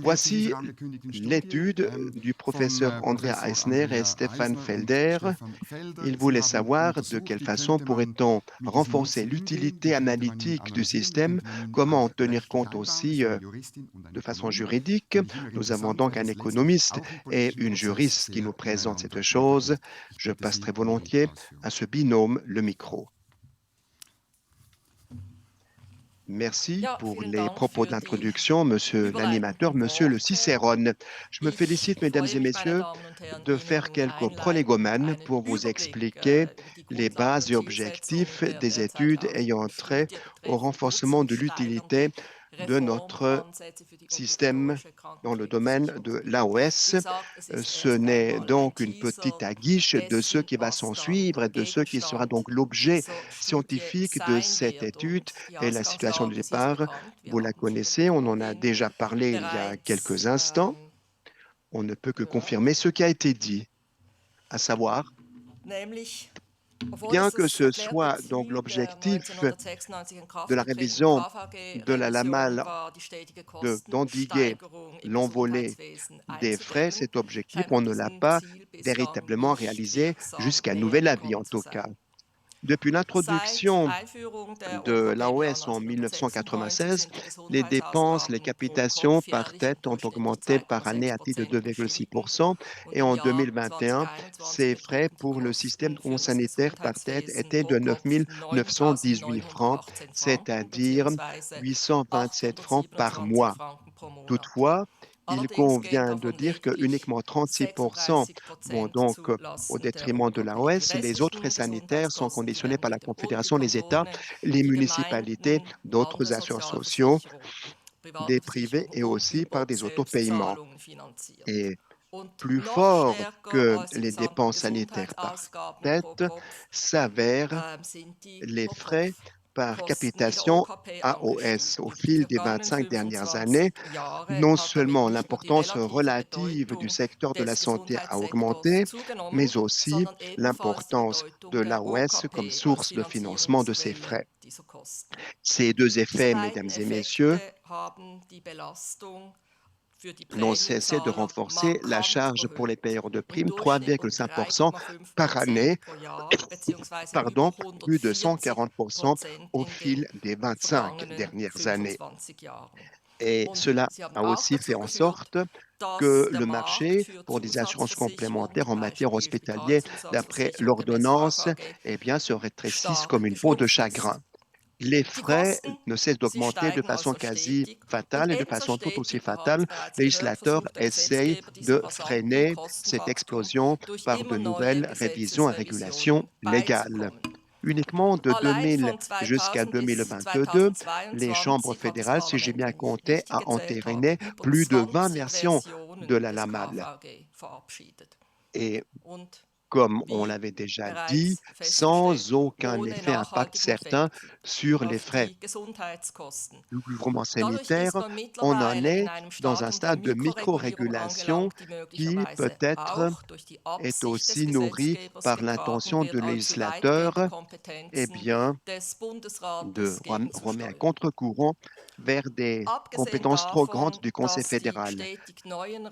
Voici l'étude du professeur Andrea Eisner et Stefan Felder. Ils voulaient savoir de quelle façon pourrait-on renforcer l'utilité analytique du système, comment en tenir compte aussi de façon juridique. Nous avons donc un économiste et une juriste qui nous présentent cette chose. Je passe très volontiers à ce binôme le micro. Merci pour les propos d'introduction, monsieur l'animateur, monsieur le Cicérone. Je me félicite, mesdames et messieurs, de faire quelques prolégomènes pour vous expliquer les bases et objectifs des études ayant trait au renforcement de l'utilité de notre système dans le domaine de l'AOS. Ce n'est donc une petite aguiche de ce qui va s'en suivre et de ce qui sera donc l'objet scientifique de cette étude et la situation de départ. Vous la connaissez, on en a déjà parlé il y a quelques instants. On ne peut que confirmer ce qui a été dit, à savoir, bien que ce soit donc l'objectif de la révision de la LAMAL d'endiguer l'envolée des frais, cet objectif, on ne l'a pas véritablement réalisé jusqu'à nouvel avis en tout cas. Depuis l'introduction de l'AOS en 1996, les dépenses, les capitations par tête ont augmenté par année à titre de 2,6% et en 2021, ces frais pour le système sanitaire par tête étaient de 9 918 francs, c'est-à-dire 827 francs par mois. Toutefois, il convient de dire que uniquement 36% vont donc au détriment de l'AOS. Les autres frais sanitaires sont conditionnés par la Confédération, les États, les municipalités, d'autres assureurs sociaux, des privés et aussi par des autopaiements. Et plus fort que les dépenses sanitaires par tête s'avèrent les frais par capitation AOS. Au fil des 25 dernières années, non seulement l'importance relative du secteur de la santé a augmenté, mais aussi l'importance de l'AOS comme source de financement de ces frais. Ces deux effets, mesdames et messieurs, n'ont cessé de renforcer la charge pour les payeurs de primes, 3,5% par année, pardon, plus de 140% au fil des 25 dernières années. Et cela a aussi fait en sorte que le marché pour des assurances complémentaires en matière hospitalière, d'après l'ordonnance, eh bien, se rétrécissent comme une peau de chagrin. Les frais ne cessent d'augmenter de façon quasi fatale et de façon tout aussi fatale. Les législateurs essayent de freiner cette explosion par de nouvelles révisions et régulations légales. Uniquement de 2000 jusqu'à 2022, les chambres fédérales, si j'ai bien compté, ont entériné plus de 20 versions de la LAMAL. Et comme on l'avait déjà dit, sans aucun effet impact certain sur les frais. Le gouvernement sanitaire, on en est dans un stade de micro-régulation qui peut-être est aussi nourri par l'intention de législateur eh bien, de remettre à contre-courant vers des compétences trop grandes du Conseil fédéral,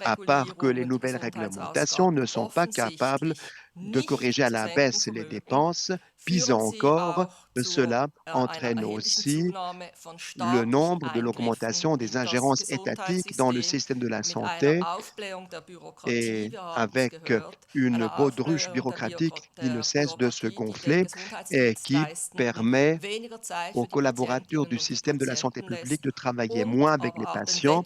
à part que les nouvelles réglementations ne sont pas capables de corriger à la baisse les dépenses. Pis encore, cela entraîne aussi le nombre de l'augmentation des ingérences étatiques dans le système de la santé et avec une baudruche bureaucratique qui ne cesse de se gonfler et qui permet aux collaborateurs du système de la santé publique de travailler moins avec les patients.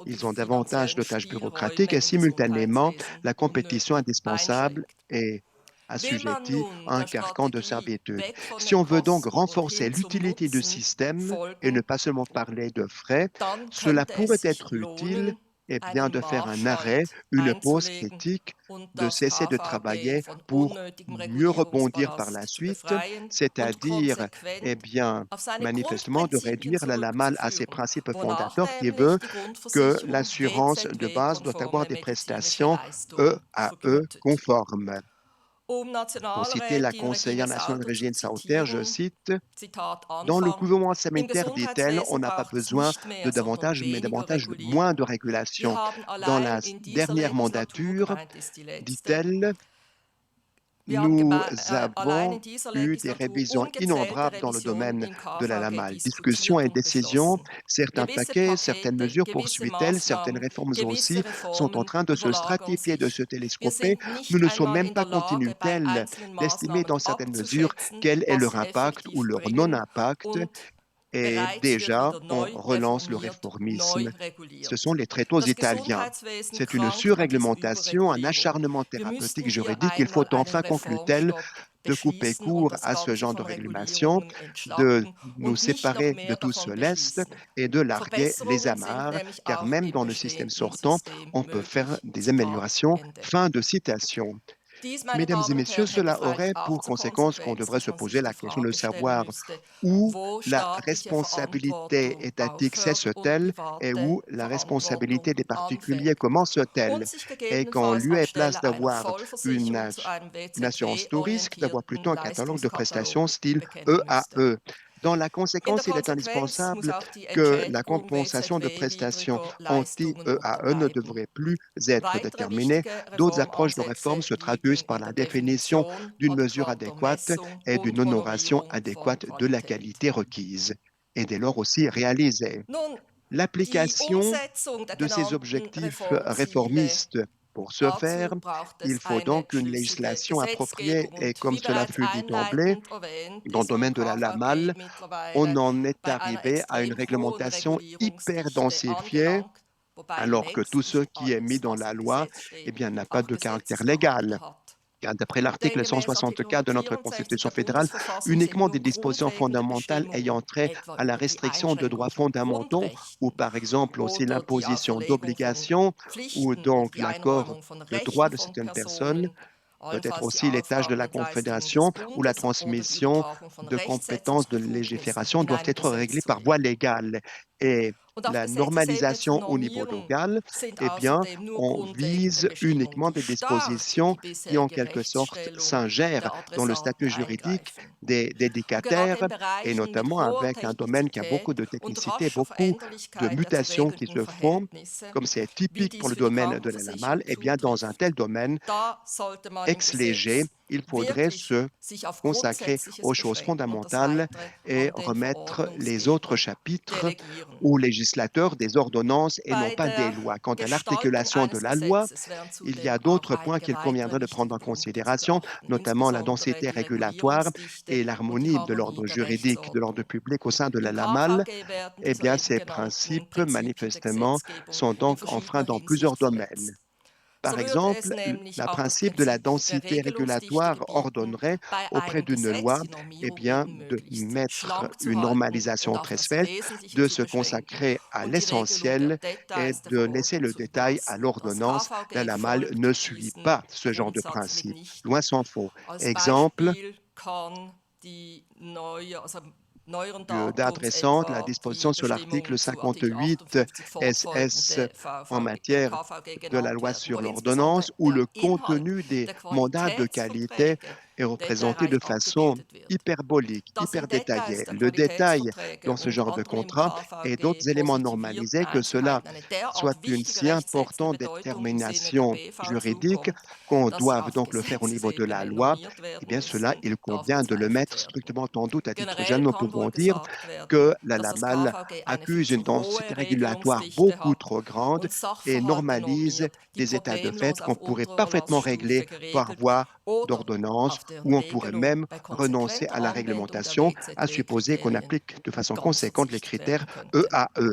Ils ont davantage de tâches bureaucratiques et simultanément, la compétition indispensable est assujettie à un carcan de servitude. Si on veut donc renforcer l'utilité du système et ne pas seulement parler de frais, cela pourrait être utile eh bien, de faire un arrêt, une pause critique, de cesser de travailler pour mieux rebondir par la suite, c'est-à-dire, eh bien, manifestement, de réduire la LAMAL à ses principes fondateurs qui veut que l'assurance de base doit avoir des prestations EAE conformes. Pour citer la conseillère nationale Regine Sauter, je cite: «Dans le gouvernement sanitaire, dit-elle, on n'a pas besoin de davantage, mais moins de régulation. Dans la dernière mandature, dit-elle, nous avons eu des révisions innombrables dans le domaine de la LAMAL. Discussions et décisions, certains paquets, certaines mesures, poursuit-elle, certaines réformes aussi sont en train de se stratifier, de se télescoper. Nous ne sommes même pas continue-t-elle d'estimer dans certaines mesures quel est leur impact ou leur non-impact. Et déjà, on relance le réformisme. Ce sont les tréteaux italiens. C'est une surréglementation, un acharnement thérapeutique juridique. Il faut enfin, conclut-elle, de couper court à ce genre de régulation, de nous séparer de tout ce lest et de larguer les amarres, car même dans le système sortant, on peut faire des améliorations. » Fin de citation. Mesdames et messieurs, cela aurait pour conséquence qu'on devrait se poser la question de savoir où la responsabilité étatique cesse-t-elle et où la responsabilité des particuliers commence-t-elle. Et qu'en lieu et place d'avoir une assurance tout risque, d'avoir plutôt un catalogue de prestations style EAE. Dans la conséquence, il est indispensable que la compensation de prestations anti-EAE ne devrait plus être déterminée. D'autres approches de réforme se traduisent par la définition d'une mesure adéquate et d'une honoration adéquate de la qualité requise, et dès lors aussi réalisée. L'application de ces objectifs réformistes. Pour ce faire, il faut donc une législation appropriée et comme cela fut dit d'emblée, dans le domaine de la LAMAL, on en est arrivé à une réglementation hyper densifiée, alors que tout ce qui est mis dans la loi, eh bien, n'a pas de caractère légal. Car d'après l'article 164 de notre Constitution fédérale, uniquement des dispositions fondamentales ayant trait à la restriction de droits fondamentaux, ou par exemple aussi l'imposition d'obligations, ou donc l'accord de droits de certaines personnes, peut-être aussi les tâches de la Confédération ou la transmission de compétences de légifération doivent être réglées par voie légale. Et la normalisation au niveau local, eh bien, on vise uniquement des dispositions qui, en quelque sorte, s'ingèrent dans le statut juridique des dédicataires, et notamment avec un domaine qui a beaucoup de technicité, beaucoup de mutations qui se font, comme c'est typique pour le domaine de la LAMAL, eh bien, dans un tel domaine, ex-léger, il faudrait se consacrer aux choses fondamentales et remettre les autres chapitres aux législateurs des ordonnances et non pas des lois. Quant à l'articulation de la loi, il y a d'autres points qu'il conviendrait de prendre en considération, notamment la densité régulatoire et l'harmonie de l'ordre juridique, de l'ordre public au sein de la LAMAL. Eh bien, ces principes, manifestement, sont donc enfreints dans plusieurs domaines. Par exemple, le principe de la densité régulatoire ordonnerait auprès d'une loi, eh bien, de mettre une normalisation très svelte, de se consacrer à l'essentiel et de laisser le détail à l'ordonnance. La LAMAL ne suit pas ce genre de principe, loin s'en faut. Exemple, de date récente, la disposition sur l'article 58 SS en matière de la loi sur l'ordonnance, où le contenu des mandats de qualité est représenté de façon hyperbolique, hyper détaillée. Le détail dans ce genre de contrat et d'autres éléments normalisés, que cela soit une si importante détermination juridique qu'on doive donc le faire au niveau de la loi, eh bien cela, il convient de le mettre strictement en doute. À titre général, nous pouvons dire que la LAMAL accuse une densité régulatoire beaucoup trop grande et normalise des états de fait qu'on pourrait parfaitement régler par voie d'ordonnance, ou on pourrait même renoncer à la réglementation, à supposer qu'on applique de façon conséquente les critères EAE.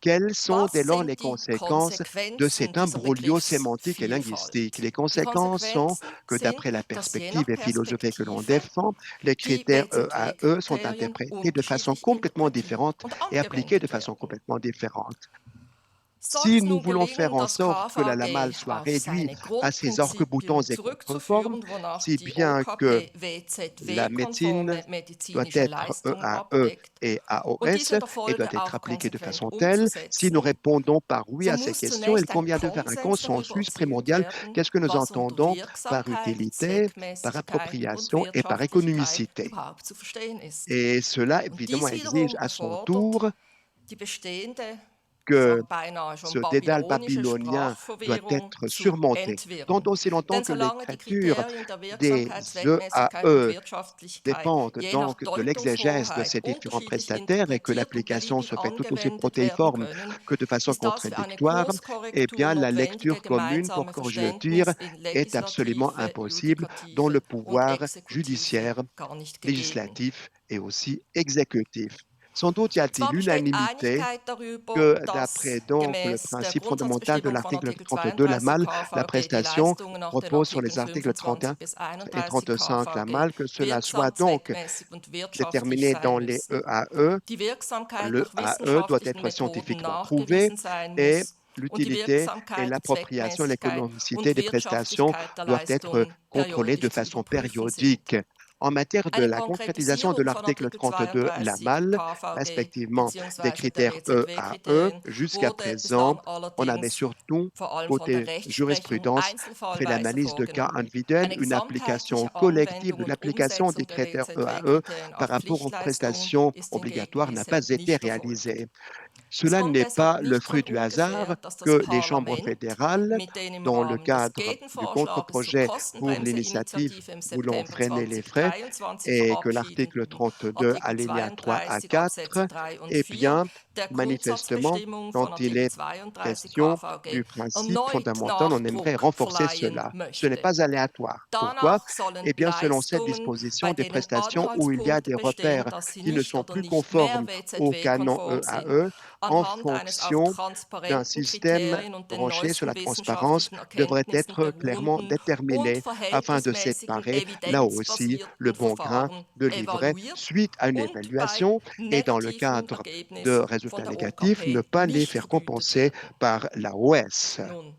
Quelles sont Was dès lors les sind die conséquences de cet Konsequenzen dieser imbroglio sémantique et linguistique? Begriffsvielfalt? Les Die conséquences sont Konsequenzen que sind, d'après la dass je perspective nach et philosophie que l'on Perspektive défend, les die critères EAE sont BZT-Kriterien interprétés de façon unterschiedlich complètement interpretiert différente und et appliqués de angewendet façon werden. complètement différente. Soll Si es nous nun voulons faire gelingen, en das sorte que la KVG LAMAL soit auf réduite seine à ses arcs-boutants Grundprinzipien et contreformes, zurückzuführen, wonach si die bien que OKP la médecine WZW-konforme doit medizinische être Leistungen EAE abdeckt et und AOS dies in der et doit Folge être auch appliquée de konsequent façon telle, si nous umzusetzen, répondons par oui so à ces muss questions, il zunächst ein convient de faire un Konsens darüber consensus erzielt primordial. werden, Qu'est-ce que nous was unter entendons par Wirksamkeit, utilité, par Zweckmäßigkeit und appropriation et par Wirtschaftlichkeit économicité? überhaupt zu verstehen ist. Et cela, Und évidemment, dies exige wiederum à son erfordert tour die bestehende, ich que sage beinahe ce schon dédale babylonische babylonien doit Sprachverwirrung être zu surmonté, tant entwirren. aussi longtemps Denn que solange die l'écriture Kriterien der des Wirksamkeit, Zweckmäßigkeit und EAE Wirtschaftlichkeit dépendent je nach donc de l'exégèse de Deutungshoheit ces différents unterschiedlich prestataires et que interpretiert und l'application se beliebig fait tout aussi angewendet werden protéiforme können, que de façon ist das für eine contradictoire, eh Kurskorrektur bien, la notwendige lecture commune pour gemeinsame corriger Verständnis in est absolument Legislative, impossible dans le Judikative und pouvoir Exekutive judiciaire, gar nicht gegeben. législatif et aussi exécutif. Sans doute y a-t-il Zwar besteht l'unanimité Einigkeit darüber, que dass d'après donc le gemäß der principe fondamental de Grundsatzbestimmung von l'article Artikel 32 la 32 MAL, la KVG die prestation Leistungen nach den repose sur Artikeln les articles 31 25 bis et 31 35 la KVG MAL, que cela soit wirksam, donc zweckmäßig und wirtschaftlich déterminé sein dans les müssen. EAE, Die Wirksamkeit le durch AE doit wissenschaftlichen être Methoden scientifiquement prouvé nachgewiesen sein et muss und die l'utilité et Wirksamkeit, l'appropriation et Zweckmäßigkeit l'économicité und des prestations Wirtschaftlichkeit der doivent être Leistung contrôlées de periodisch zu façon überprüfen sind. périodique. En matière de Eine la concrétisation de Konkretisierung von l'article Artikel 32 la 32 MAL, KVG respectivement des bzw. der critères EAE, BZW-Kriterien jusqu'à wurde présent, bislang on avait allerdings surtout vor allem von der côté Rechtsprechung jurisprudence fait einzelfallweise l'analyse de cas vorgenommen. individuels, Eine une application gesamtheitliche collective de Anwendung und l'application des Umsetzung der critères EAE BZW-Kriterien par auf rapport aux Pflichtleistungen prestations ist hingegen obligatoires n'a bisher pas été nicht erfolgt. réalisée. Es Cela kommt n'est deshalb pas le nicht von fruit du hasard ungefähr, dass das que les chambres Parlament fédérales, mit den im dans le Rahmen des cadre du Gegenvorschlags zur contre-projet pour l'initiative Kostenbremse-Initiative im voulant September freiner les frais, 2023 et que l'article verabschiedeten 32, Artikel alinéa 3 à 32 Absätze 4, 3 und eh 4 bien, der manifestement, Grundsatzbestimmung von quand il Artikel est 32 question KVG du principe erneut fondamental, on aimerait Nachdruck renforcer verleihen cela. Ce n'est möchte. pas aléatoire. Pourquoi? Danach sollen Eh bien, selon cette Leistungen, disposition, bei des denen prestations où il y a Anhaltspunkte des repères bestehen, dass sie qui ne nicht sont oder plus nicht mehr conformes au canon WZW-konform sind, EAE, en anhand eines auf fonction d'un transparenten système Kriterien und den branché sur la neuesten transparence, wissenschaftlichen devrait Erkenntnissen être clairement beruhenden und déterminé afin de verhältnismäßigen, séparer là aussi le evidenzbasierten bon grain Verfahren de l'ivraie evaluiert suite à une und bei évaluation et dans le negativen cadre de Ergebnissen von résultats der négatifs, ne OKP pas les nicht faire vergütet compenser werden. par l'AOS. Nun,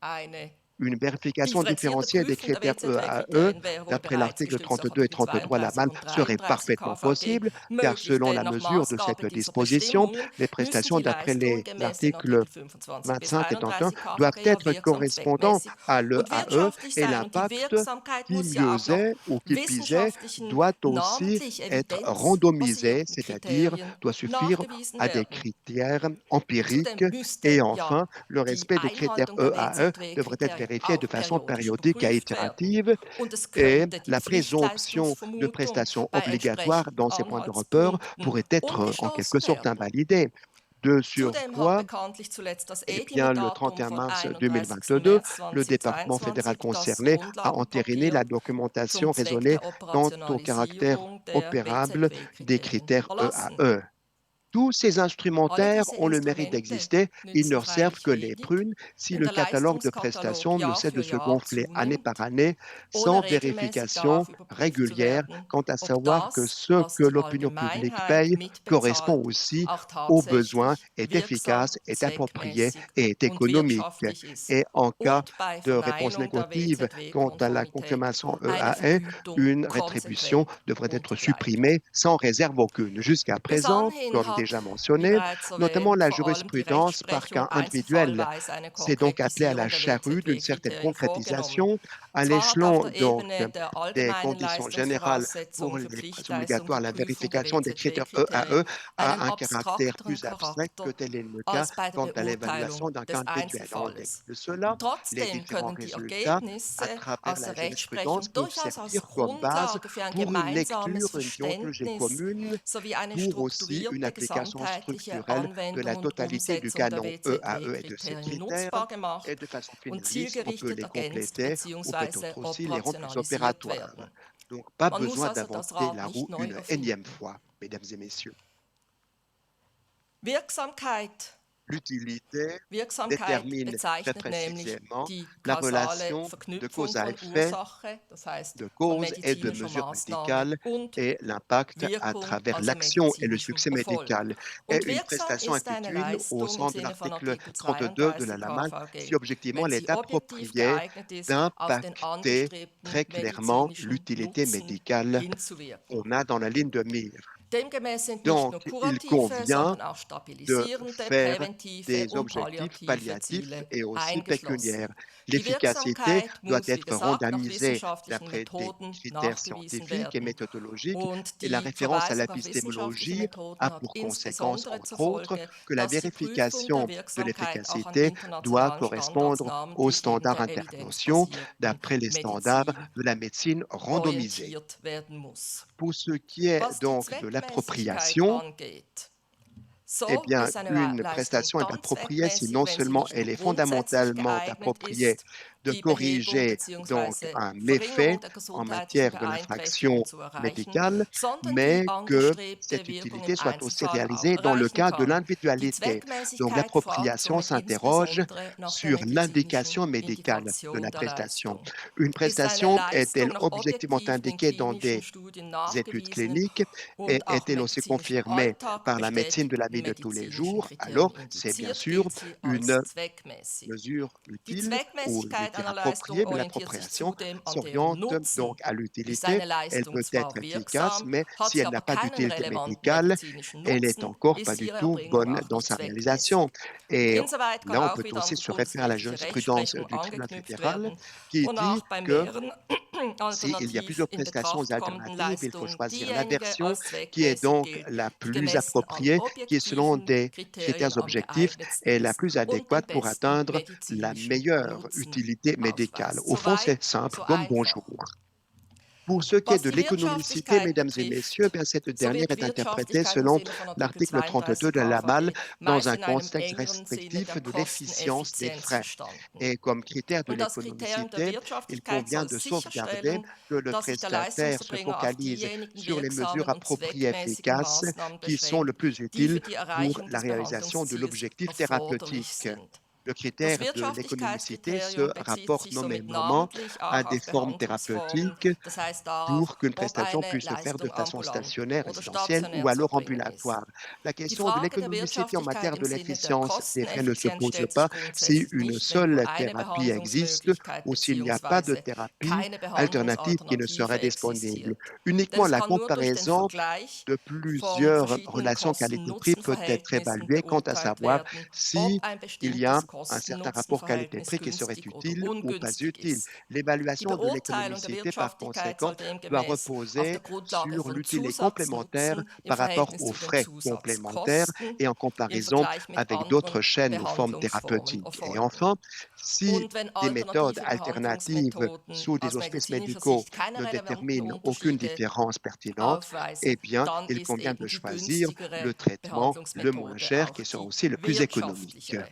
eine Une vérification differenzierte différenciée des Prüfung der critères EAE WZW-Kriterien wäre wohl d'après bereits l'article gestützt auf 32 et Artikel 33 la 32 MAL und serait 33 parfaitement KVG possible, car möglich, selon denn la nach mesure de Maßgabe cette dieser disposition, Bestimmungen les müssen prestations die d'après Leistungen les gemäß den articles Artikel 25 bis 25 et 31 31 doivent KVG ja être wirksam, correspondants zweckmäßig à und l'EAE wirtschaftlich et sein. Und die l'impact Wirksamkeit qui muss ja auch mieux nach est ou qui plus est wissenschaftlichen, doit aussi namentlich être randomisé, evidenzbasierten c'est-à-dire Kriterien doit suffire nachgewiesen à des werden. critères empiriques. Zudem Et müsste ja enfin, le die respect des critères Einhaltung der EAE devrait être WZW-Kriterien vérifié de auch façon periodisch périodique et überprüft werden. itérative Und es et könnte die la présomption de Pflichtleistungsvermutung prestations bei obligatoires entsprechenden dans ces points de report Anhaltspunkten pourrait être en quelque umgeschlossen sorte werden. invalidée. De Zudem hat surcroît, bekanntlich zuletzt das eh bien, le EDINE-Datum 31 von mars 31. 2022, März le département fédéral 2022 das concerné a entériné Grundlagenpapier la zum documentation Zweck raisonnée der quant au caractère Operationalisierung der opérable des BZW-Kriterien critères erlassen. EAE. Tous ces Alle instrumentaires diese ont le mérite Instrumente d'exister, ils ne nützen servent freilich que les wenig, prunes si wenn le der catalogue de Leistungskatalog prestations ne Jahr cesse de für se Jahr gonfler année par zunimmt, année ohne sans regelmäßig vérification darauf überprüft zu régulière werden, quant à ob savoir que das, ce was que die l'opinion publique Allgemeinheit paye correspond mitbezahlt, aussi auch aux besoins, tatsächlich est wirksam, efficace, est approprié zweckmäßig et est und économique. wirtschaftlich ist Et en cas und bei de réponse Verneinung der négative quant à la WZW-Konformität confirmation eine EAE, Vergütung une rétribution konsequent devrait être unterbleibt. supprimée sans réserve aucune. Jusqu'à Bis présent, anhin comme hat, déjà wie mentionné, bereits notamment erwähnt, la vor allem die jurisprudence par cas Rechtsprechung individuel einzelfallweise eine s'est donc attelée à la Konkretisierung der charrue d'une certaine WZW-Kriterien vorgenommen. concrétisation à Zwar hat auf l'échelon der donc Ebene der des allgemeinen conditions générales pour Leistungsvoraussetzungen les für prestations obligatoires, la Pflichtleistungsüberprüfung der vérification des critères WZW-Kriterien EAE einen a un caractère abstrakteren plus abstrait que Charakter tel est le cas als bei der quant à Beurteilung l'évaluation d'un cas des individuel. En dépit Einzelfalles. de cela, les Trotzdem différents können die résultats à Ergebnisse travers aus la der jurisprudence Rechtsprechung peuvent durchaus als servir comme base Grundlage für ein pour une gemeinsames lecture, une déontologie Verständnis commune, sowie eine pour aussi une strukturierte application gesamtheitliche structurelle de la Anwendung und totalité du Umsetzung der canon EAE et de ses WZW-Kriterien critères. nutzbar Et gemacht de façon und finaliste, on peut zielgerichtet les ergänzt compléter ou bzw. peut-être aussi les rendre plus operationalisiert opératoires. werden. Donc, pas Man muss besoin also das d'inventer Rad la nicht roue neu une énième erfinden. fois, mesdames et messieurs. Wirksamkeit L'utilité Wirksamkeit détermine très bezeichnet nämlich précisément die la kausale relation de Verknüpfung cause à von effet, Ursache, das heißt de von cause et de medizinischer mesures Maßnahme médicales und et l'impact à Wirkung, travers also l'action et le medizinischem succès Erfolg. médical est Und une wirksam prestation ist eine effectuée au Leistung im sens de Sinne von l'article Artikel 32 de la 32 LAMAL KVG, si objectivement wenn il sie est objektiv approprié geeignet ist, auf den d'impacter angestrebten très clairement medizinischen l'utilité Nutzen médicale hinzuwirken. qu'on a dans la ligne de mire. Demgemäß sind nicht Donc, nur il kurative, convient sondern auch de stabilisierende, faire präventive des und objectifs palliative palliatifs Ziele et aussi pécuniaires. eingeschlossen. Die L'efficacité Wirksamkeit doit muss, wie être gesagt, nach randomisée wissenschaftlichen d'après des Methoden critères nachgewiesen scientifiques et werden. méthodologiques Und et la die référence à Verweisung auf wissenschaftliche l'épistémologie Methoden a hat pour conséquence, insbesondere zur entre autres, Folge, que la dass die Prüfung der vérification de Wirksamkeit auch an l'efficacité doit internationalen Standards, correspondre aux namentlich eben standards der internationaux evidenzbasierten d'après les standards Medizin, de la médecine randomisée. orientiert werden muss. Pour ce qui est Was die donc de Zweckmäßigkeit l'appropriation, angeht, eh so bien, ist eine une Leistung prestation est dann appropriée si zweckmäßig, non wenn sie seulement nicht elle nur est grundsätzlich fondamentalement geeignet appropriée ist, de die Behebung corriger donc bzw. un méfait Verringerung der en gesundheitlichen matière de Beeinträchtigung l'infraction zu erreichen, médicale, sondern die mais que angestrebte cette Wirkung utilité im soit aussi Einzelfall auch réalisée dans le erreichen cas de kann. Die l'individualité. Donc Zweckmäßigkeit fragt l'appropriation somit s'interroge insbesondere nach der sur medizinischen l'indication médicale de Indikation la der prestation. Leistung. Une Ist eine prestation est-elle Leistung nach objectivement objektiven in indiquée dans klinischen des Studien études nachgewiesenen cliniques et und auch est-elle aussi medizinisch im confirmée Alltag par la médecine de la bestätigten vie de tous les medizinischen jours? Kriterien Alors, c'est bien indiziert, sûr gilt sie als une zweckmäßig. mesure Die utile ou je vais Zweckmäßigkeit dire einer Leistung appropriée, mais orientiert sich l'appropriation zudem an deren s'oriente Nutzen. donc à Ist l'utilité. eine Elle Leistung peut être zwar efficace, wirksam, mais hat si sie elle n'a aber pas keinen d'utilité relevanten médicale, medizinischen elle n'est Nutzen, encore pas ist du ihre tout Erbringung bonne auch dans nicht sa réalisation. zweckmäßig. Et Insoweit kann là, on auch peut wieder aussi an se référer à la bundesrechtliche jurisprudence Rechtsprechung du tribunal angeknüpft fédéral werden, qui dit wonach bei que mehreren s'il y a alternativ plusieurs in prestations Betracht kommenden alternatives, il faut Leistungen choisir la diejenige version als qui est zweckmäßig donc gilt, la die plus gemessen an appropriée, qui est selon objektiven des Kriterien critères am objectifs geeignetsten et la ist plus und den adéquate pour besten atteindre la medizinischen meilleure Nutzen utilité médicale. aufweist. Au fond, Soweit, c'est simple so comme einfach. bonjour. Pour ce qui est Was de die l'économicité, Wirtschaftlichkeit mesdames et messieurs, betrifft, bien, cette so dernière wird est interprétée Wirtschaftlichkeit im selon Sinne von Artikel l'article 32 32 de la MAL KVG dans meist un in einem contexte engeren Sinne der restrictif de l'efficience des Kosteneffizienz frais. verstanden. Et comme critère de Und das Kriterium der l'économicité, il Wirtschaftlichkeit convient soll de sauvegarder sicherstellen, que le dass sich der prestataire se Leistungserbringer auf focalise diejenigen sur les mesures wirksamen und appropriées et zweckmäßigen efficaces Maßnahmen qui sont le beschränkt, plus die für utiles die pour Erreichung la des réalisation de Behandlungsziels l'objectif erforderlich thérapeutique. sind. Le Das critère de l'économicité se Wirtschaftlichkeitskriterium bezieht rapporte sich somit nommément namentlich à auch des auf formes Behandlungsformen, thérapeutiques das heißt darauf, pour qu'une ob prestation eine puisse se faire de Leistung façon ambulant stationnaire, oder résidentielle ou stationär zu alors erbringen ist. ambulatoire. La Die question de Frage der l'économicité en Wirtschaftlichkeit matière im de Sinne der l'efficience des frais ne se Kosteneffizienz pose stellt pas sich si grundsätzlich une nicht, wenn nur seule eine thérapie existe Behandlungsmöglichkeit ou s'il n'y a pas de bzw. thérapie keine alternative qui ne serait Behandlungsalternative disponible. existiert. Denn Uniquement es la kann nur durch den comparaison Vergleich de von plusieurs verschiedenen relations qualité-prix peut être Kosten-Nutzen-Verhältnissen évaluée quant à beurteilt savoir werden, si ob ein il y a bestimmtes un certain rapport Kosten-Nutzen-Verhältnis qualité-prix qui serait günstig oder utile ou pas ungünstig utile. ist. Die L'évaluation de Beurteilung der l'économicité, par Wirtschaftlichkeit soll conséquent, doit demgemäß auf reposer der Grundlage sur von l'utilité complémentaire Zusatznutzen im par rapport Verhältnis aux zu den frais complémentaires Zusatzkosten et en im comparaison Vergleich mit avec d'autres anderen chaînes ou formes Behandlungsformen thérapeutiques. Et erfolgen. enfin, si Und wenn des méthodes alternative alternatives Behandlungsmethoden sous des aus auspices medizinischer médicaux Sicht keine ne relevanten déterminent aucune Unterschiede différence pertinente, eh aufweisen, bien, dann il ist convient eben de die choisir günstigere le traitement le moins Behandlungsmethode cher auch qui sera die aussi le plus économique. wirtschaftlichere.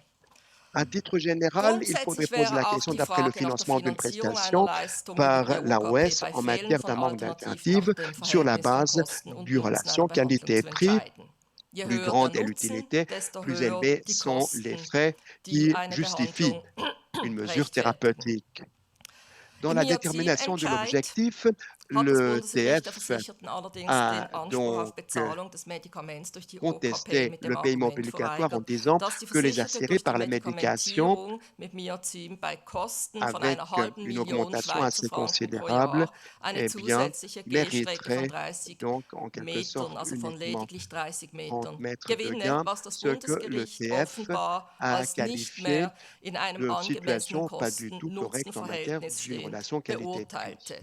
À titre général, il faudrait Grundsätzlich poser wäre la auch question die d'après le Frage nach der financement d'une Finanzierung einer prestation Leistung über die par la EUKP OES bei en Fehlen matière von d'un manque Alternativen d'alternatives nach dem sur la Verhältnis von base Kosten und du Nutzen einer relation Behandlung zu qualité-prix. entscheiden. Je Plus höher der grande est Nutzen, l'utilité, desto plus höher élevés die sont les Kosten, frais die qui eine justifient Behandlung une mesure rechtfertigen. thérapeutique. Dans Im la détermination de Hyazin-Entscheid l'objectif, hat das le Bundesgericht der TF Versicherten allerdings a den Anspruch donc auf Bezahlung des Medikaments durch die OKP contesté mit dem le paiement Argument obligatoire en verweigert, disant dass die que les Versicherte assurés durch die par la médication Medikamentierung mit Myazin bei Kosten von avec einer halben une Million augmentation Schweizer assez Franken pro considérable, Jahr eine eh bien, zusätzliche Gehstrecke von mériterait 30 donc en quelque Metern, sorte also von uniquement lediglich 30 30 Metern, mètres de gewinne, gain, was das ce que le Bundesgericht TF offenbar a als nicht qualifié mehr in einem de angemessenen situation pas du tout correcte en matière Kosten-Nutzen-Verhältnis d'une stehend relation qualité-prix. beurteilte.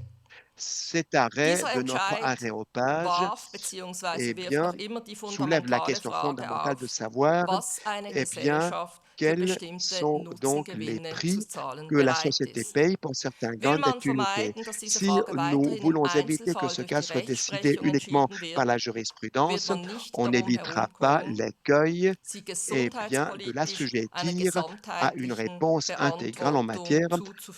Cet arrêt Dieser de notre Entscheid aréopage, warf eh bzw. wirft bien, noch immer die soulève la fundamentale question Frage fondamentale de auf, savoir, was eine eh bien, Gesellschaft für quels bestimmte sont donc les Nutzengewinne zu prix zahlen que la bereit société ist. paye pour certains Will gains man d'impunité. vermeiden, dass diese Si Frage nous weiterhin im voulons éviter que Einzelfall ce durch cas die soit décidé Rechtsprechung uniquement entschieden par wird, la wird jurisprudence, man nicht on darum n'évitera pas herumkommen, l'écueil sie eh bien, de gesundheitspolitisch einer l'assujettir à une gesamtheitlichen réponse intégrale en Beantwortung matière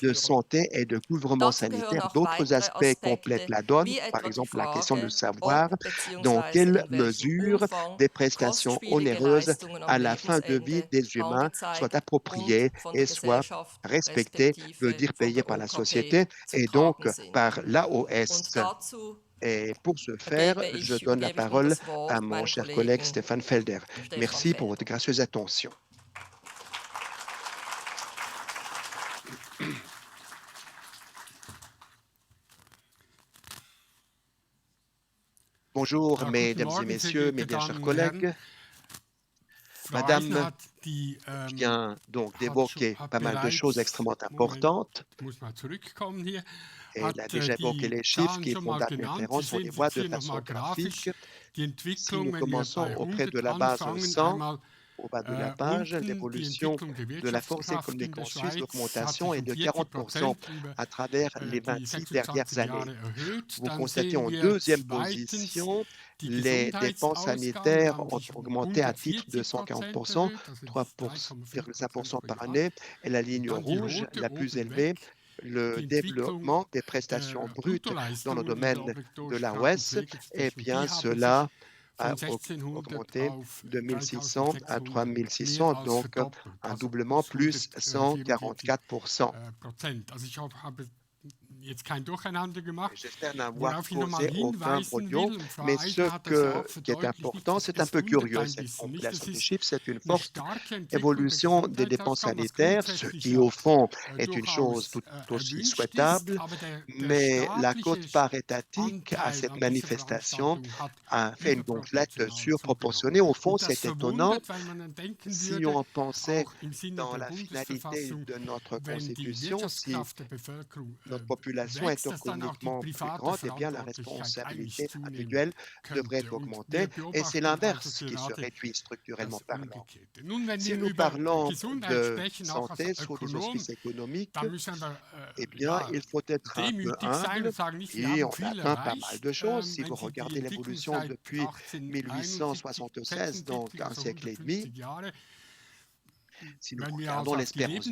de zuzuführen. santé et de couvrement Dazu gehören sanitaire auch d'autres weitere aspects mais complète Aspekte, la donne. wie Par etwa die exemple, la question de Frage, savoir ob dans bzw. quelle in welchem mesure Umfang des prestations kostspielige onéreuses Leistungen am à la fin de vie Lebensende des humains soient angezeigt und appropriées von et der soient Gesellschaft respectées, veut respektive dire von payées der par la OKP société zu et donc tragen sind. par l'AOS. Und dazu Et pour ce faire, übergebe ich nun parole das à Wort mon meinem cher collègue Kollegen Stéphane Felder. Stefan Merci pour Felder. votre gracieuse attention. Bonjour, mesdames et messieurs, mes bien chers collègues. Madame vient donc d'évoquer pas mal de choses extrêmement importantes. Elle a déjà évoqué les chiffres qui font date référence, on les voit de façon graphique. Si nous commençons auprès de la base 100, au bas de la page, l'évolution de la force économique en Suisse, l'augmentation est de 40% à travers les 26 dernières années. Vous constatez en deuxième position, les dépenses sanitaires ont augmenté à titre de 140%, 3,5% par année, et la ligne rouge, la plus élevée, le développement des prestations brutes dans le domaine de l'AOS, eh bien, cela a augmenté de 1600 à 3600, donc un doublement plus 144%. J'espère n'avoir causé aucun brouillon, mais qui est important, c'est un peu curieux, cette compilation des chiffres, c'est une forte évolution des dépenses sanitaires, ce qui au fond est une chose tout aussi souhaitable, mais la cote part étatique à cette manifestation a fait une gonflette surproportionnée. Au fond, c'est étonnant. Si on pensait dans la finalité de notre Constitution, si notre population est économiquement plus grande, eh bien la responsabilité individuelle devrait augmenter et c'est l'inverse qui se réduit structurellement parlant. Si nous parlons de santé sous les auspices économiques, eh bien il faut être un peu humble et on atteint pas mal de choses. Si vous regardez l'évolution depuis 1876, donc un siècle et demi, si nous regardons l'espérance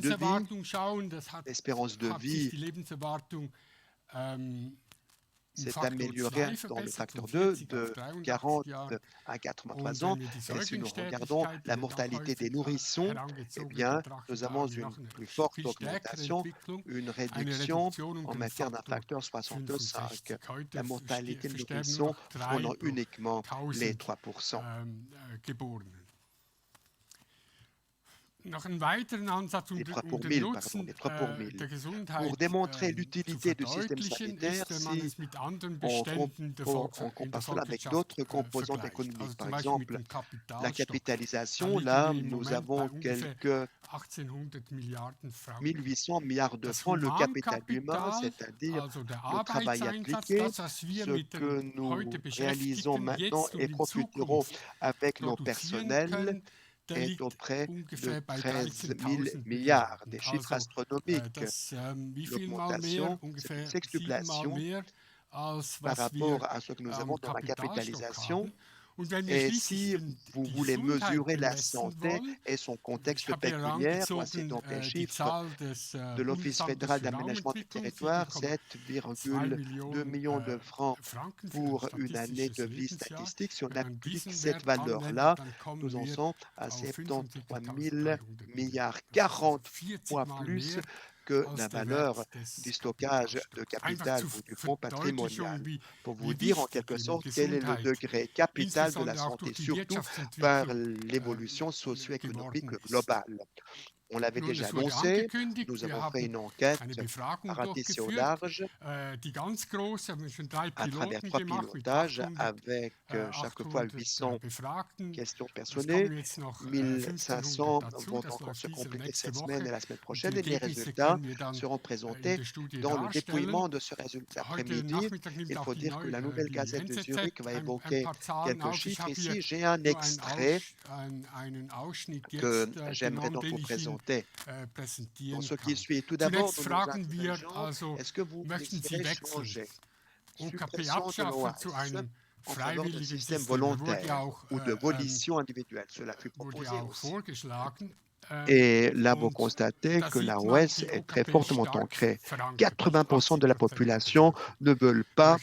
de vie s'est améliorée dans le facteur 2 de 40 à 83 ans. Et si nous regardons la mortalité des nourrissons, eh bien, nous avons une plus forte augmentation, une réduction en matière d'un facteur 65. La mortalité des nourrissons frôlant uniquement les 3%. Les 3 pour 1000, pardon, les 3 pour 1000. Pour démontrer l'utilité du système sanitaire, si on compare cela avec d'autres composantes économiques, par exemple la capitalisation, là nous avons quelques 1800 milliards de francs, le capital humain, c'est-à-dire le travail appliqué, ce que nous réalisons maintenant et profiterons avec nos personnels, est auprès de 13 000 milliards, des chiffres astronomiques. L'augmentation, c'est une sextuplation par rapport à ce que nous avons dans la capitalisation. Et si vous voulez mesurer la santé et son contexte pécuniaire, voici donc les chiffres de l'Office fédéral d'aménagement du territoire, 7,2 millions de francs pour une année de vie statistique. Si on applique cette valeur-là, nous en sommes à 73 000 milliards, 40 fois plus que la valeur du stockage de capital ou du fonds patrimonial. Pour vous dire en quelque sorte quel est le degré capital de la santé, surtout par l'évolution socio-économique globale. On l'avait déjà annoncé, nous avons fait une enquête ratissée au large à travers 3 pilotages avec chaque fois 800 questions personnées. 1500 vont encore se compléter cette semaine et la semaine prochaine et les résultats seront présentés dans le dépouillement de ce après-midi. Il faut dire que la Nouvelle Gazette de Zurich va évoquer quelques chiffres. Ici, j'ai un extrait que j'aimerais donc vous présenter. Dans ce qui suit, tout d'abord, nous nous interrogeons, est-ce que vous désirez changer? Suppression de l'OAS en faveur de système volontaire ou de volition individuelle, cela fut proposé aussi. Et là, vous constatez que la l'AOS est très fortement ancrée. 80% de la population ne veulent pas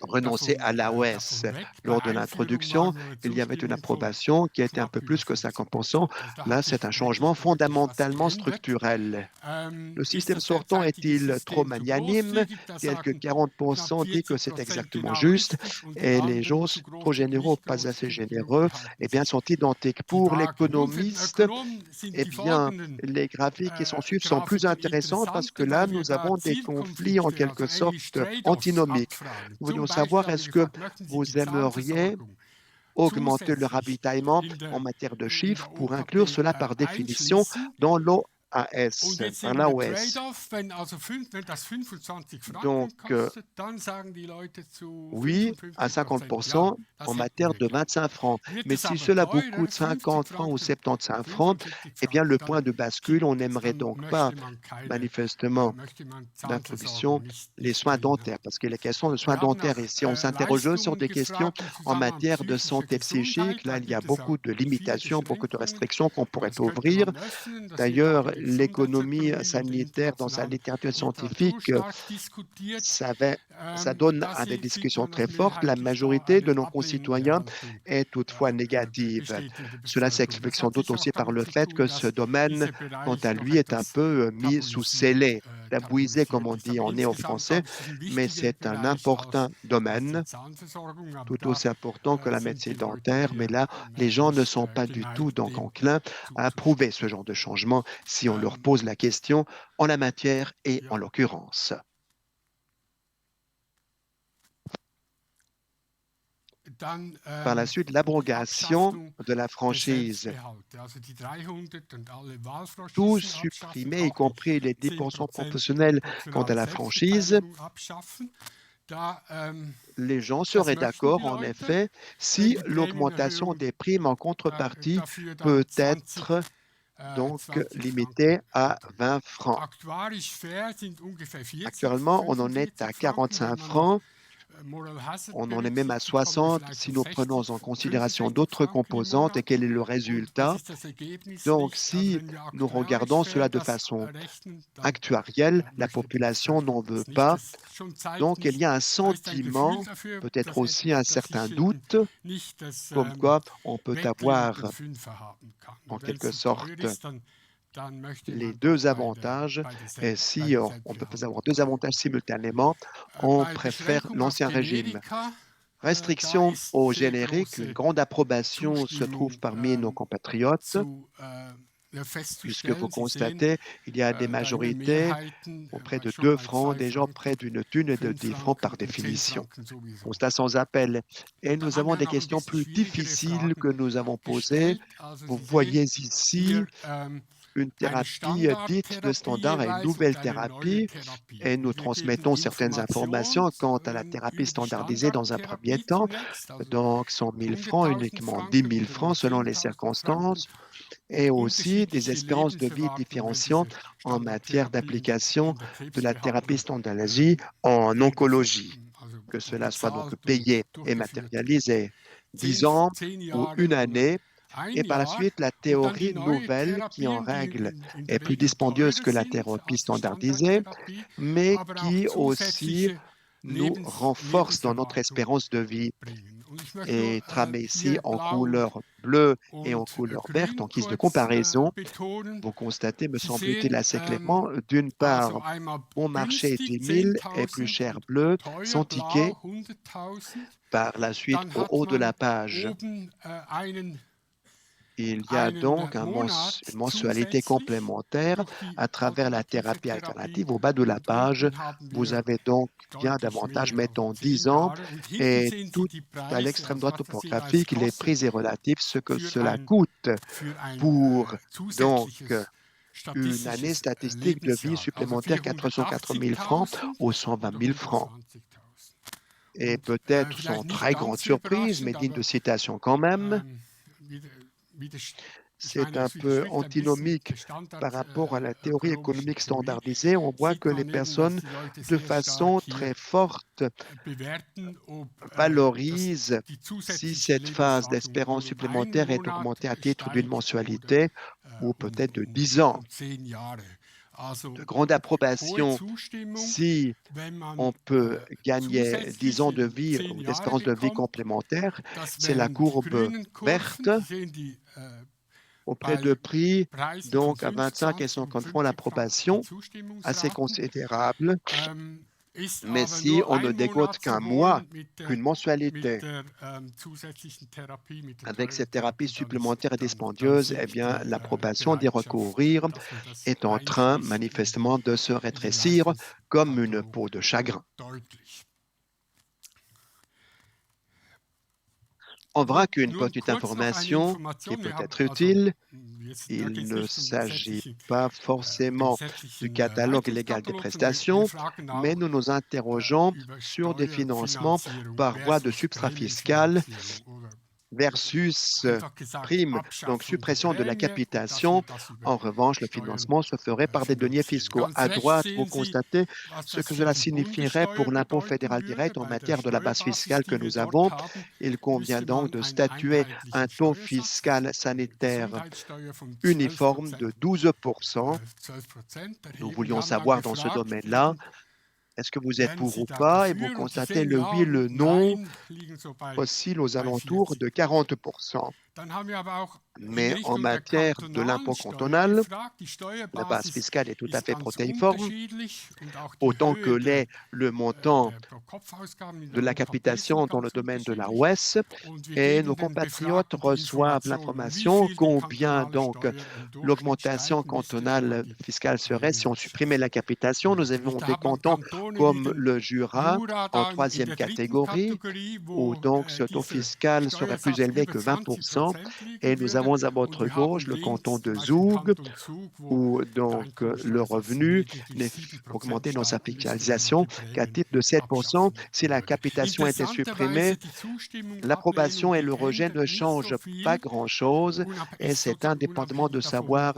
renoncer à l'AOS. Lors de l'introduction, il y avait une approbation qui était un peu plus que 50%. Là, c'est un changement fondamentalement structurel. Le système sortant est-il trop magnanime? Quelques 40% disent que c'est exactement juste et les gens trop généreux, pas assez généreux, eh bien, sont identiques. Pour l'économiste, eh bien, les graphiques qui s'en suivent sont plus intéressants parce que là, nous avons des conflits en quelque sorte antinomiques. Nous voulons savoir, est-ce que vous aimeriez augmenter le ravitaillement en matière de chiffres pour inclure cela par définition dans l'OAS, par l'AOS. Donc, oui, à 50% en matière de 25 francs. Mais si cela vous coûte 50 francs ou 75 francs, eh bien, le point de bascule, on n'aimerait donc pas, manifestement, d'introduction, les soins dentaires, parce qu'il est question de soins dentaires. Et si on s'interroge sur des questions en matière de santé psychique, là, il y a beaucoup de limitations, beaucoup de restrictions qu'on pourrait ouvrir. D'ailleurs, l'économie sanitaire, dans sa littérature scientifique, ça donne à des discussions très fortes. La majorité de nos concitoyens est toutefois négative. Cela s'explique sans doute aussi par le fait que ce domaine, quant à lui, est un peu mis sous scellé, tabouisé, comme on dit en néo-français, mais c'est un important domaine, tout aussi important que la médecine dentaire. Mais là, les gens ne sont pas du tout donc enclins à approuver ce genre de changement si on leur pose la question en la matière et en l'occurrence. Par la suite, l'abrogation de la franchise. Tout supprimé, y compris les 10% professionnels quant à la franchise. Les gens seraient d'accord, en effet, si l'augmentation des primes en contrepartie peut être donc limitée à 20 francs. Actuellement, on en est à 45 francs. On en est même à 60 si nous prenons en considération d'autres composantes. Et quel est le résultat? Donc, si nous regardons cela de façon actuarielle, la population n'en veut pas. Donc, il y a un sentiment, peut-être aussi un certain doute, comme quoi on peut avoir en quelque sorte les deux avantages. Et si on peut avoir deux avantages simultanément, on préfère l'ancien régime. Restriction au générique, une grande approbation se trouve parmi nos compatriotes, puisque vous constatez, il y a des majorités auprès de 2 francs, des gens près d'une thune et de 10 francs par définition. Constat sans appel. Et nous avons des questions plus difficiles que nous avons posées. Vous voyez ici une thérapie dite de standard et une nouvelle thérapie, et nous transmettons certaines informations quant à la thérapie standardisée dans un premier temps, donc 100 000 francs, uniquement 10 000 francs selon les circonstances, et aussi des espérances de vie différenciantes en matière d'application de la thérapie standardisée en oncologie, que cela soit donc payé et matérialisé 10 ans ou une année. Et par la suite, la théorie nouvelle qui, en règle, est plus dispendieuse que la thérapie standardisée, mais qui aussi nous renforce dans notre espérance de vie. Et tramé ici en couleur bleue et en couleur verte, en guise de comparaison, vous constatez, me semble-t-il, assez clairement, d'une part, bon marché 10 000 est plus cher bleu, sans ticket. Par la suite, au haut de la page, il y a donc une mensualité complémentaire à travers la thérapie alternative. Au bas de la page, vous avez donc bien davantage, mettons 10 ans, et tout à l'extrême droite topographique, les prix et relatifs, ce que cela coûte pour donc une année statistique de vie supplémentaire 404 000 francs aux 120 000 francs. Et peut-être sans très grande surprise, mais digne de citation quand même, c'est un peu antinomique par rapport à la théorie économique standardisée. On voit que les personnes, de façon très forte, valorisent si cette phase d'espérance supplémentaire est augmentée à titre d'une mensualité ou peut-être de 10 ans. De grande approbation si on peut gagner 10 ans de vie ou d'espérance de vie complémentaire, c'est la courbe verte auprès de prix, donc à 25 et 50 francs l'approbation, assez considérable. Mais si on ne dégote qu'un mois, qu'une mensualité, avec cette thérapie supplémentaire et dispendieuse, eh bien, l'approbation d'y recourir est en train manifestement de se rétrécir comme une peau de chagrin. On verra qu'une petite information qui peut être utile, il ne s'agit pas forcément du catalogue légal des prestations, mais nous nous interrogeons sur des financements par voie de substrat fiscal versus prime, donc suppression de la capitation. En revanche, le financement se ferait par des deniers fiscaux. À droite, vous constatez ce que cela signifierait pour l'impôt fédéral direct en matière de la base fiscale que nous avons. Il convient donc de statuer un taux fiscal sanitaire uniforme de 12%. Nous voulions savoir dans ce domaine-là, est-ce que vous êtes pour ou pas? Et vous constatez le oui, le non oscille aux alentours de 40%. Mais en matière de l'impôt cantonal, la base fiscale est tout à fait protéiforme, autant que l'est le montant de la capitation dans le domaine de la OES, et nos compatriotes reçoivent l'information combien donc l'augmentation cantonale fiscale serait si on supprimait la capitation. Nous avons des cantons comme le Jura en troisième catégorie, où donc ce taux fiscal serait plus élevé que 20%. Et nous avons à votre gauche le canton de Zug, où donc le revenu n'est augmenté dans sa fiscalisation qu'à titre de 7%. Si la capitation était supprimée, l'approbation et le rejet ne changent pas grand-chose, et c'est indépendamment de savoir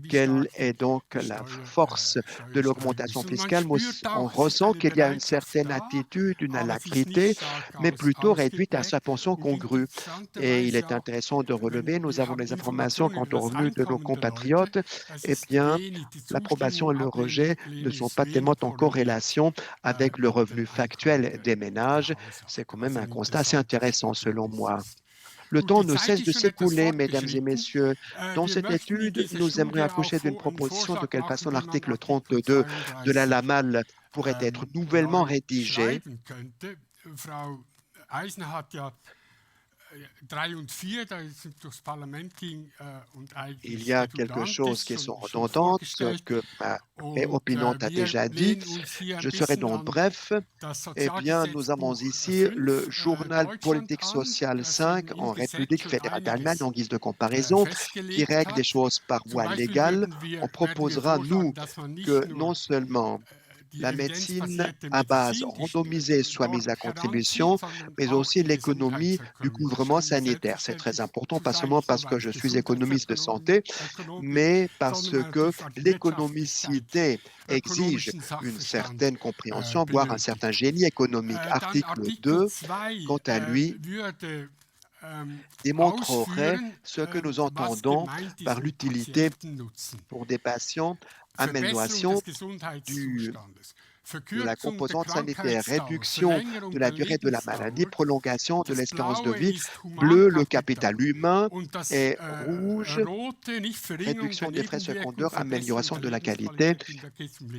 quelle est donc la force de l'augmentation fiscale. On ressent qu'il y a une certaine attitude, une alacrité, mais plutôt réduite à sa pension congrue. Et il est intéressant de relever, nous avons des informations quant au revenu de nos compatriotes, eh bien, l'approbation et le rejet ne sont pas tellement en corrélation avec le revenu factuel des ménages. C'est quand même un constat assez intéressant selon moi. Le temps ne cesse de s'écouler, mesdames et messieurs. Dans cette étude, nous aimerions accoucher d'une proposition de quelle façon l'article 32 de la LAMAL pourrait être nouvellement rédigé. Il y a quelque chose qui sont redondantes, que ma opinion a déjà dit. Je serai donc bref. Eh bien, nous avons ici le journal politique social 5 en République fédérale d'Allemagne en guise de comparaison qui règle des choses par voie légale. On proposera, nous, que non seulement la médecine à base randomisée soit mise à contribution, mais aussi l'économie du couvrement sanitaire. C'est très important, pas seulement parce que je suis économiste de santé, mais parce que l'économicité exige une certaine compréhension, voire un certain génie économique. Article 2, quant à lui, démontrerait ce que nous entendons par l'utilité pour des patients, amélioration de la composante sanitaire, réduction de la durée de la maladie, prolongation de l'espérance de vie, bleu le capital humain et rouge, réduction des frais secondaires, amélioration de la qualité.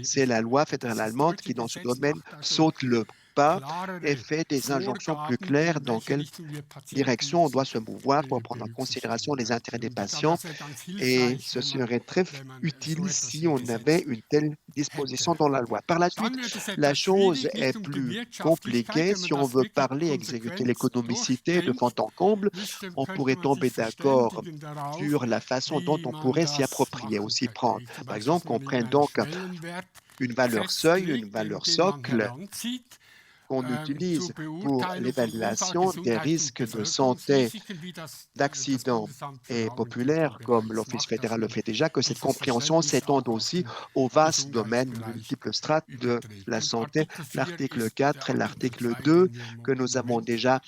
C'est la loi fédérale allemande qui, dans ce domaine, saute le pas et fait des injonctions plus claires dans quelle direction on doit se mouvoir pour prendre en considération les intérêts des patients. Et ce serait très utile si on avait une telle disposition dans la loi. Par la suite, la chose est plus compliquée. Si on veut parler, exécuter l'économicité de fond en comble, on pourrait tomber d'accord sur la façon dont on pourrait s'y approprier ou s'y prendre. Par exemple, qu'on prenne donc une valeur seuil, une valeur socle, qu'on utilise pour l'évaluation des risques de santé, d'accidents et populaires, comme l'Office fédéral le fait déjà, que cette compréhension s'étende aussi au vaste domaine, multiples strates de la santé, l'article 4 et l'article 2, que nous avons déjà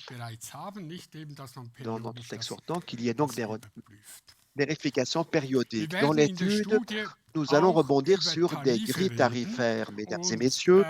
dans notre texte sortant, qu'il y ait donc des vérification Wir périodique. Dans werden in der l'étude, Studie nous allons auch rebondir über sur des Tarife grilles reden tarifaires, mesdames et und messieurs,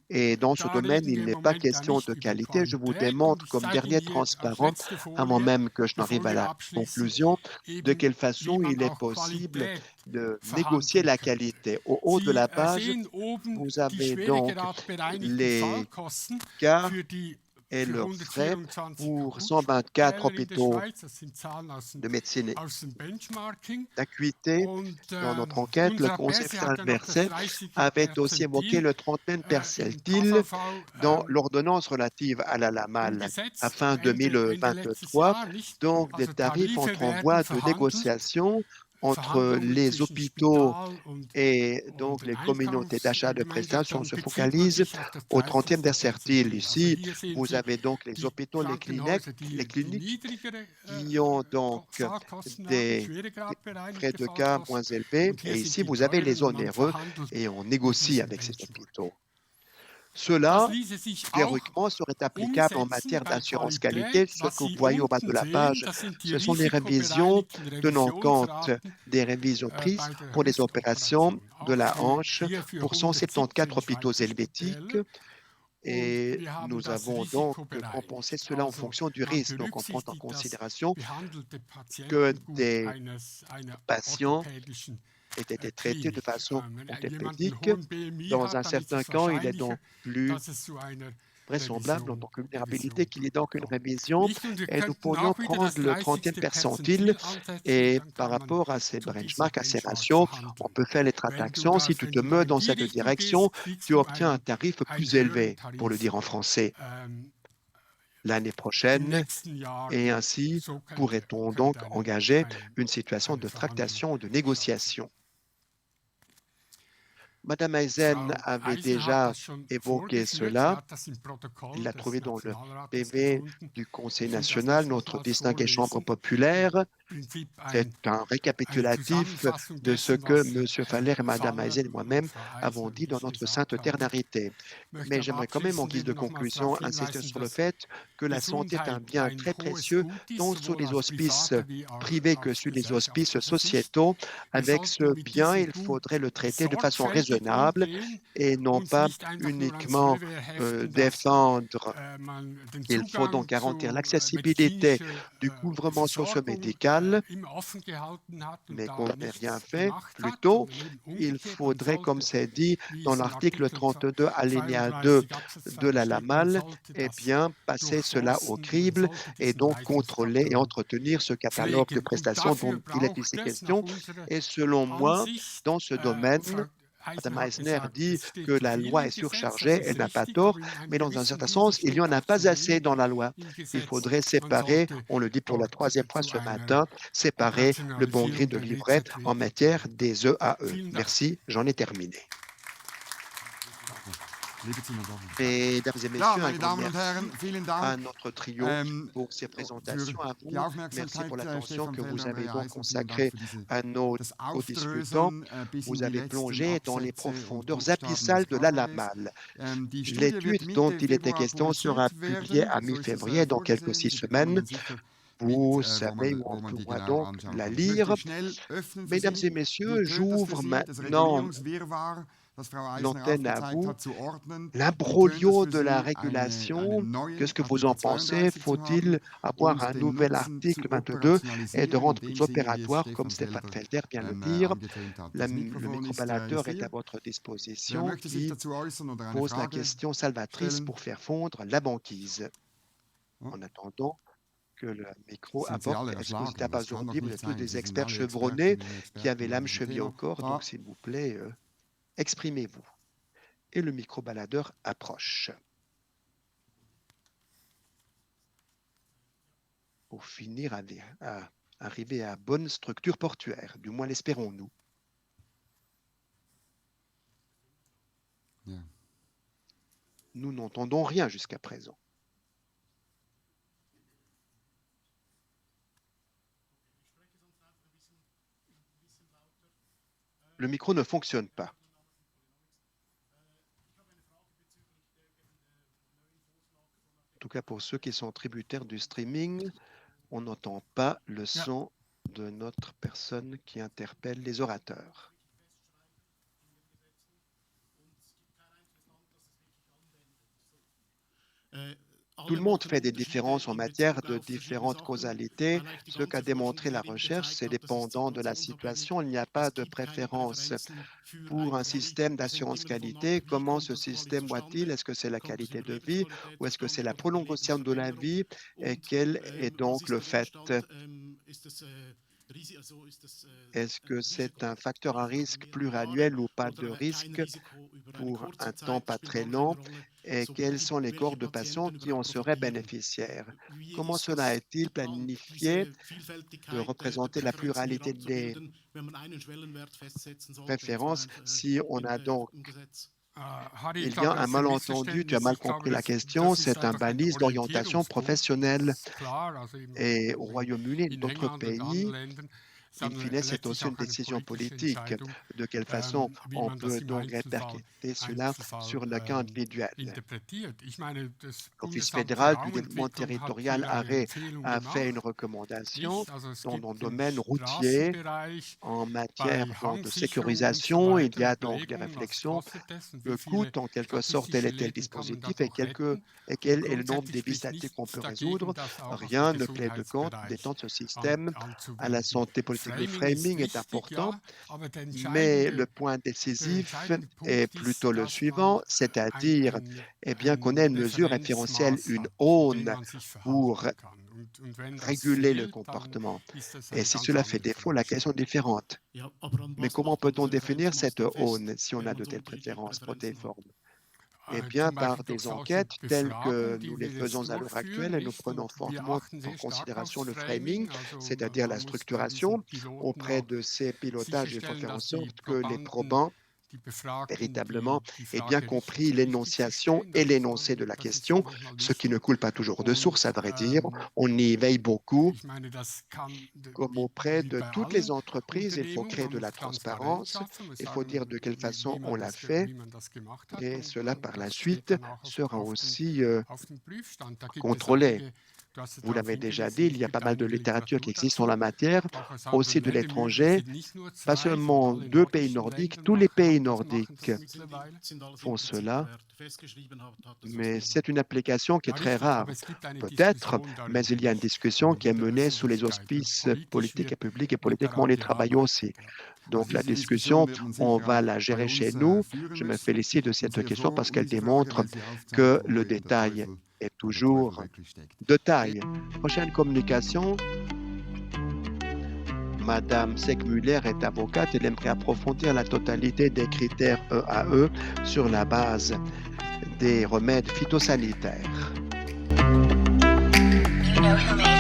et dans ce da domaine, reden il wir im n'est pas Moment ja question nicht de über qualité. Je vous Qualität und démontre ich comme zeige dernier Ihnen hier als transparent, letzte avant Folie, même que je n'arrive bevor à wir la abschließen, conclusion, de eben quelle wie façon man il est auch possible Qualität de négocier verhandeln la könnte. qualité. Au haut de Sie la page, sehen oben vous die avez donc Schweregrad bereinigten les Fallkosten cas für die et für leurs frais 124 pour 124 Akutspitäler in der hôpitaux Schweiz. Das sind Zahlen de médecine aus dem Benchmarking. d'acuité. Und Dans notre enquête, le unser Conseil Perse fédéral hat ja noch das versait 30er avait aussi évoqué Perzentil le trentaine im percentile KVV dans l'ordonnance relative à la LAMAL à umgesetzt, fin Ende letztes 2023, Jahr, nicht? donc des Also tarifs Tarife entre en werden voie de verhandelt, négociation entre Verhandlungen les zwischen hôpitaux Spital et und donc den les communautés d'achat de prestations. On Einkaufsgemeinschaften se bezieht man focalise sich auf das au 30e 30. percentile. Perzentil. Also Ici, hier sehen vous Sie avez donc les die hôpitaux, Krankenhäuser, les die cliniques niedrigere qui ont donc Fallkosten haben, des Schweregrad frais bereinigte de cas moins Fallkosten. élevés. Und hier Et sind ici, die vous avez teuren les und man onéreux verhandelt et on mit négocie diesem avec ces Benchmark. hôpitaux. Das Cela, ließe sich auch théoriquement, serait applicable en umsetzen matière bei d'assurance Qualität. qualité. Ce Was que vous Sie voyez au bas de unten la sehen, page, das sind die ce sont les révisions risikobereinigten tenant compte Revisionsraten des révisions prises bei der pour les opérations Hüftoperation. de Auch la hanche hier für pour 174 117 hôpitaux Schweizer helvétiques. Spitäler. Und Et wir haben nous das avons donc Risiko compensé bereinigt. cela en Also fonction du man risque. Donc, on prend en berücksichtigt das considération behandelte que Patientengut des einer patients orthopädischen aient été traités de Klinik. façon Wenn jemand einen orthopédique. hohen BMI Dans hat, un dann ist certain es cas, il est donc wahrscheinlicher, plus dass es zu einer vraisemblable en tant que vulnérabilité Revision qu'il y ait donc une kommt. révision Nicht? Und wir et nous könnten pourrions auch wieder das prendre le 30e 30. percentile Perzentil ansetzen und et dann par kann man rapport à ces zu diesem benchmarks, à ces Benchmark ratios, on verhandeln. peut faire les tractations. Si tu Wenn te du mets da in dans die cette Richtung direction, gehst, kriegst tu du obtiens un tarif einen plus höheren élevé, pour le Tarif dire en français, ähm, l'année im prochaine. nächsten Jahr. Et ainsi, So pourrait-on donc könnte engager une situation eine de Verhandlung tractation ou de stattfinden. négociation. Madame Eisen Frau avait Eisner hat déjà das schon évoqué vorgeführt. Sie cela. hat das im Il Protokoll l'a des trouvé dans le Nationalrates PV gefunden. du Conseil Ich will das national, nicht notre nochmals distinguée chambre vorlesen. populaire. Im Prinzip C'est un eine récapitulatif Zusammenfassung de ce dessen, que was M. Faller et Herr Mme Faller Eisen et und moi-même Frau avons Eisner und dit dans ich notre gesagt sainte haben. ternarité. Ich möchte Mais aber j'aimerais quand même, en abschließend guise de wieder nochmals conclusion, darauf insister hinweisen, sur le dass fait que la santé est un Gesundheit bien ein très hohes précieux, Gut ist, tant sur sowohl les aus hospices privater wie privés auch que aus sur les hospices gesellschaftlicher Sicht. sociétaux. Wir Avec ce sollten mit bien, diesem il Gut faudrait le traiter de façon sorgfältig raisonnable umgehen, et non uns pas nicht einfach nur ans uniquement Revers heften, dass défendre. man den Il faut Zugang donc garantir zu l'accessibilité medizinischer du couvrement Versorgung socio-médical, immer offen gehalten hat und mais qu'on da n'ait rien nichts fait. gemacht hat, Plutôt, sondern eben il umgekehrt, man faudrait, comme sollte, c'est dit wie dans es in l'article Artikel 32, alinéa 2 32 Absatz de 2 la steht, man LAMAL, sollte eh das bien, passer cela au durchforsten, man crible sollte et diesen donc contrôler et Leistungskatalog entretenir ce catalogue de pflegen. Und prestations dafür dont il est braucht ici es nach question. unserer Et selon moi, Ansicht, dans ce domaine, Frau Madame Eisner hat Eisner gesagt, dit es que steht zu la viel loi im est Gesetz, das surchargée, elle ist n'a pas richtig, tort, aber in einer mais dans un gewissen certain sens, Hinsicht il n'y steht en a auch zu pas assez wenig dans la loi. im Il Gesetz. faudrait Man séparer, sollte on le dit pour la dort troisième fois zu ce einer matin, séparer le bon gris Operationalisierung de der livret WZW en matière kommen. des EAE. Vielen Dank. Merci, j'en ai terminé. Liebe Zuhörer. Mesdames et Ja, messieurs, un meine grand Damen und Herren, merci vielen à Dank notre trio pour ces für présentations, à die vous. Merci pour Aufmerksamkeit, l'attention Stefan que Feller vous und avez Andrea donc Eisner. Vielen Dank consacrée für à nos das co-discutants. Aufdröseln bis in Vous die avez letzten plongé dans les Absätze und profondeurs Buchstaben des abyssales de la KVWs. LAMAL. Die Studie wird L'étude dont Mitte il était Februar question sera publiziert publiée werden. à So ist es mi-février, dans quelques vorgesehen. 6 Sie bekommen semaines. dann sicher mit, Vous savez où on wo man die pourra genau donc anschauen la kann. Ich möchte lire. schnell öffnen für Mesdames et Sie. messieurs, Wie tönt das für j'ouvre Sie? Das maintenant Regulierungswirrwarr, das Frau Eisner l'antenne à aufgezeigt vous. hat, zu ordnen. Wie tönt das L'imbroglio für de la Sie, einen régulation, neuen qu'est-ce que vous en Artikel pensez? 32 zu haben Faut-il avoir und un den nouvel Nutzen article zu 22 et de operationalisieren, in rendre dem plus Sinne, wie es opératoire, comme Stefan Stéphane Felder Felder vient de le dire? angetönt hat. Das Le Mikrofon microbalateur ist est à Ihr. votre Wer disposition möchte sich qui dazu äußern oder eine pose la Frage question salvatrice stellen? pour faire fondre la banquise. Oh, En attendant que le micro sind Sie apporte, alle est-ce que vous êtes erschlagen? Das kann doch abasourdi? Vous nicht êtes tous sein. des Sie sind experts alle chevronnés Expertinnen und qui Experten avez in l'âme diesem chevillée au Thema. corps, donc s'il vous plaît, exprimez-vous. Et le microbaladeur approche. Pour finir à arriver à bonne structure portuaire, du moins l'espérons-nous. Ja. Nous n'entendons rien jusqu'à présent. Le micro ne fonctionne pas. En tout cas, pour ceux qui sont tributaires du streaming, on n'entend pas le son de notre personne qui interpelle les orateurs. Tout le monde fait des différences en matière de différentes causalités. Ce qu'a démontré la recherche, c'est dépendant de la situation, il n'y a pas de préférence. Pour un système d'assurance qualité, comment ce système voit-il? Est-ce que c'est la qualité de vie ou est-ce que c'est la prolongation de la vie? Et quel est donc le fait? Est-ce que c'est un facteur à risque pluriannuel ou pas de risque pour un temps pas très long? Et quelles sont les cohortes de patients qui en seraient bénéficiaires? Comment cela est-il planifié de représenter la pluralité des préférences si on a donc il y a un malentendu, tu as mal compris la question, c'est un balise d'orientation professionnelle. Et au Royaume-Uni et d'autres pays, in fine, c'est aussi une décision politique. De quelle façon on peut donc répercuter cela sur le cas individuel? L'Office fédéral du développement territorial a fait une recommandation dans le domaine routier en matière de sécurisation. Il y a donc des réflexions que coûte en quelque sorte tel et tel dispositif et quel est le nombre des vies statiques qu'on peut résoudre. Rien ne plaide compte d'étendre ce système à la santé politique. Le framing est important, mais le point décisif est plutôt le suivant, c'est-à-dire qu'on ait une mesure référentielle, une aune pour réguler le comportement. Et si cela fait défaut, la question est différente. Mais comment peut-on définir cette aune si on a de telles préférences protéiformes? Par des enquêtes telles que nous les faisons à l'heure actuelle et nous prenons fortement en considération le framing, c'est-à-dire la structuration. Auprès de ces pilotages, il faut faire en sorte que les probants véritablement aient bien compris l'énonciation et l'énoncé de la question, ce qui ne coule pas toujours de source, à vrai dire. On y veille beaucoup. Comme auprès de toutes les entreprises, il faut créer de la transparence, il faut dire de quelle façon on l'a fait, et cela par la suite sera aussi contrôlé. Vous l'avez déjà dit, il y a pas mal de littérature qui existe en la matière, aussi de l'étranger, pas seulement 2 pays nordiques, tous les pays nordiques font cela, mais c'est une application qui est très rare, peut-être, mais il y a une discussion qui est menée sous les auspices politiques et publics et politiquement on y travaille aussi. Donc la discussion, on va la gérer chez nous. Je me félicite de cette question parce qu'elle démontre que le détail est toujours de taille. Prochaine communication. Madame Seckmüller est avocate. Elle aimerait approfondir la totalité des critères EAE sur la base des remèdes phytosanitaires. You know who made